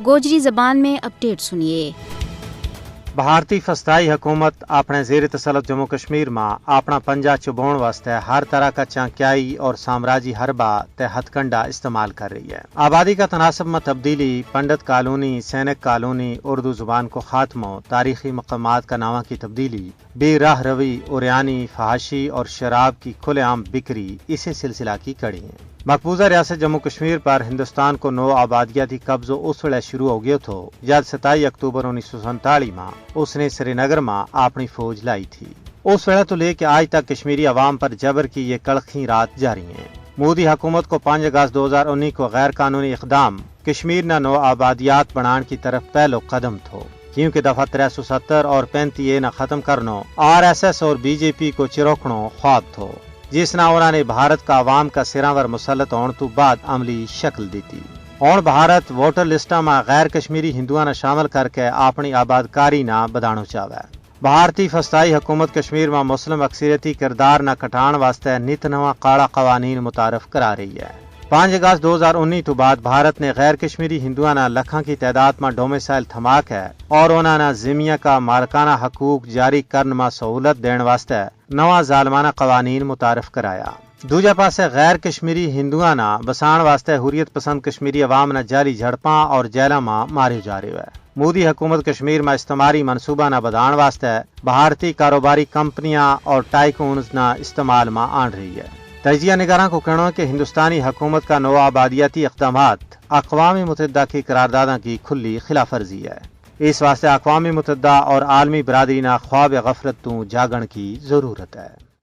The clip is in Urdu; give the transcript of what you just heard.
گوجری زبان میں اپڈیٹ سنیے۔ بھارتی فضائی حکومت اپنے زیر تسلط جموں کشمیر میں اپنا پنجہ چبون واسطے ہر طرح کا چانکیائی اور سامراجی حربہ تے ہتھ کنڈا استعمال کر رہی ہے۔ آبادی کا تناسب میں تبدیلی، پنڈت کالونی، سینک کالونی، اردو زبان کو خاتمہ، تاریخی مقامات کا نامہ کی تبدیلی، بے راہ روی، اوریانی، فحاشی اور شراب کی کھلے عام بکری اسی سلسلہ کی کڑی ہیں۔ مقبوضہ ریاست جموں کشمیر پر ہندوستان کو نو آبادیاتی قبضہ اس ویلے شروع ہو گیا تھو جب 27 اکتوبر 1947 میں اس نے سری نگر میں اپنی فوج لائی تھی۔ اس ویلے تو لے کے آج تک کشمیری عوام پر جبر کی یہ کڑکھی رات جاری ہیں۔ مودی حکومت کو 5 اگست 2019 کو غیر قانونی اقدام کشمیر نہ نو آبادیات بنان کی طرف پہلو قدم تھو، کیونکہ دفعہ 370 اور 35 نہ ختم کرنو RSS اور BJP کو چروکھنو خواب تھو، جس نہ انہوں نے بھارت کا عوام کا سراور مسلط ہونے تو بعد عملی شکل دیتی۔ اور بھارت ووٹر لسٹہ میں غیر کشمیری ہندوؤں نے شامل کر کے اپنی آبادکاری نہ بدانو چاہے۔ بھارتی فضائی حکومت کشمیر میں مسلم اکثریتی کردار نہ کٹان واسطے نت نواں کاڑا قوانین متعارف کرا رہی ہے۔ 5 اگست 2019 تو بعد بھارت نے غیر کشمیری ہندوؤں نے لکھاں کی تعداد میں ڈومیسائل تھماک ہے اور انہوں نے زمین کا مالکانہ حقوق جاری کرنے میں سہولت دین واسطے نواں ظالمانہ قوانین متعارف کرایا۔ دوجا پاسے غیر کشمیری ہندوؤں نے بسان واسطے حریت پسند کشمیری عوام نے جعلی جھڑپاں اور جیلاں میں مارے جا رہے ہیں۔ مودی حکومت کشمیر میں استعماری منصوبہ نہ بدان واسطے بھارتی کاروباری کمپنیاں اور ٹائکونز نہ استعمال میں آن رہی ہے۔ تجزیہ نگاراں کو کہنا ہے کہ ہندوستانی حکومت کا نو آبادیاتی اقدامات اقوام متحدہ کی قراردادوں کی کھلی خلاف ورزی ہے۔ اس واسطے اقوام متحدہ اور عالمی برادری نہ خواب غفلت تو جاگن کی ضرورت ہے۔